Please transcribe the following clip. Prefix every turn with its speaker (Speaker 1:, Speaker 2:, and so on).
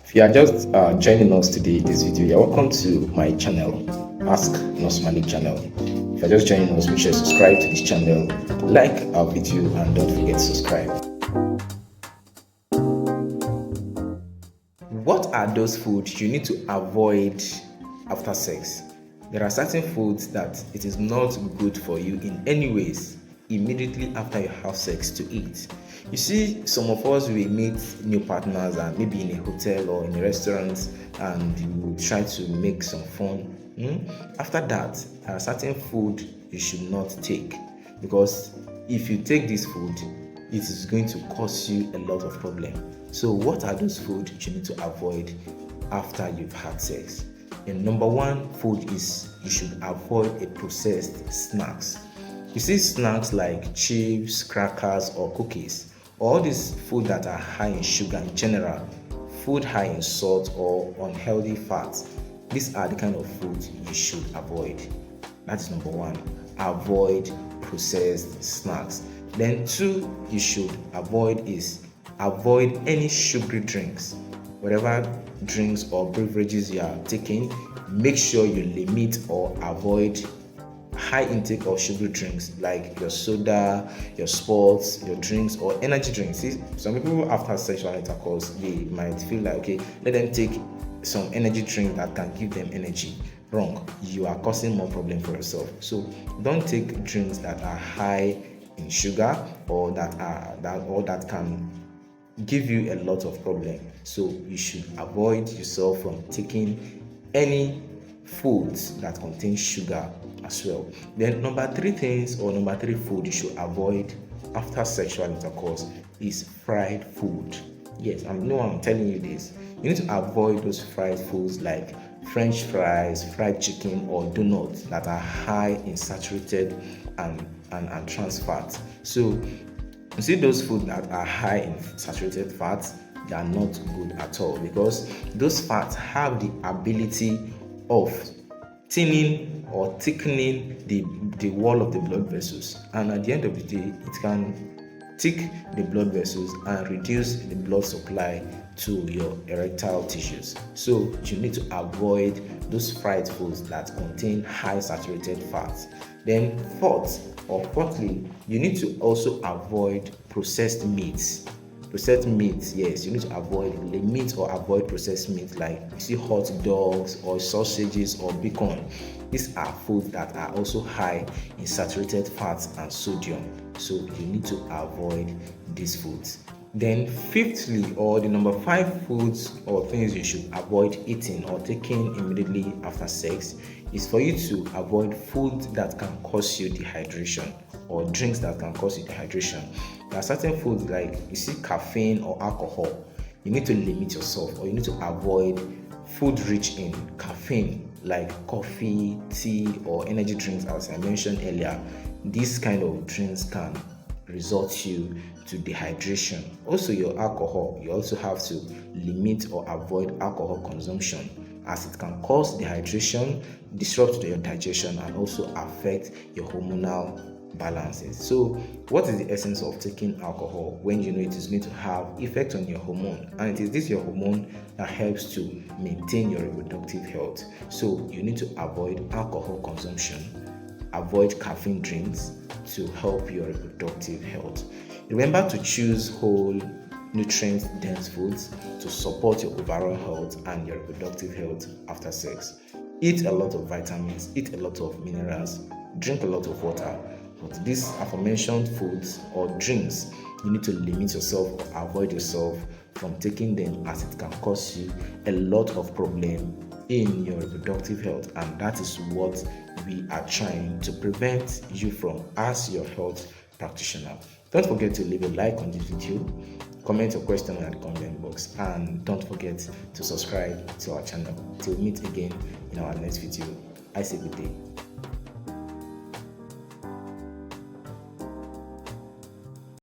Speaker 1: If you are just joining us today in this video, you're welcome to my channel, Ask Nurse Malik channel. If you're just joining us, make sure you subscribe to this channel, like our video, and don't forget to subscribe. What are those foods you need to avoid after sex? There are certain foods that it is not good for you in any ways immediately after you have sex to eat. You see, some of us will meet new partners and maybe in a hotel or in a restaurant, and you will try to make some fun. After that, there are certain food you should not take, because if you take this food, it is going to cause you a lot of problem. So what are those foods you need to avoid after you've had sex? The number one food is you should avoid a processed snacks. You see, snacks like chips, crackers, or cookies, all these food that are high in sugar in general, food high in salt or unhealthy fats, these are the kind of food you should avoid. That is number one. Avoid processed snacks. Then two, you should avoid any sugary drinks. Whatever drinks or beverages you are taking, make sure you limit or avoid high intake of sugary drinks like your soda, your sports, your drinks, or energy drinks. See, some people after sexual intercourse, they might feel like, okay, let them take some energy drink that can give them energy. Wrong. You are causing more problem for yourself. So don't take drinks that are high in sugar or that can give you a lot of problem. So you should avoid yourself from taking any foods that contain sugar as well. Then number three food you should avoid after sexual intercourse is fried food. Yes, I know I'm telling you this. You need to avoid those fried foods like French fries, fried chicken, or donuts that are high in saturated and trans fats. So you see, those foods that are high in saturated fats, they are not good at all, because those fats have the ability of thinning or thickening the wall of the blood vessels, and at the end of the day, it can thick the blood vessels and reduce the blood supply to your erectile tissues. So you need to avoid those fried foods that contain high saturated fats. Then fourthly, you need to also avoid processed meats. Processed meats, yes, you need to limit or avoid processed meats like you see hot dogs or sausages or bacon. These are foods that are also high in saturated fats and sodium. So you need to avoid these foods. Then fifthly, or the number 5 foods or things you should avoid eating or taking immediately after sex is for you to avoid food that can cause you dehydration or drinks that can cause you dehydration. There are certain foods like you see caffeine or alcohol. You need to limit yourself, or you need to avoid food rich in caffeine like coffee, tea, or energy drinks, as I mentioned earlier. These kind of drinks can result you to dehydration. Also, your alcohol, you also have to limit or avoid alcohol consumption, as it can cause dehydration, disrupt your digestion, and also affect your hormonal balances. So what is the essence of taking alcohol when you know it is going to have effect on your hormone, and it is this your hormone that helps to maintain your reproductive health? So you need to avoid alcohol consumption, avoid caffeine drinks to help your reproductive health. Remember to choose whole nutrient dense foods to support your overall health and your reproductive health after sex. Eat a lot of vitamins, eat a lot of minerals, drink a lot of water. But these aforementioned foods or drinks, you need to limit yourself or avoid yourself from taking them, as it can cause you a lot of problem in your reproductive health, and that is what we are trying to prevent you from as your health practitioner. Don't forget to leave a like on this video, comment your question in the comment box, and don't forget to subscribe to our channel. Till we meet again in our next video, I say good day.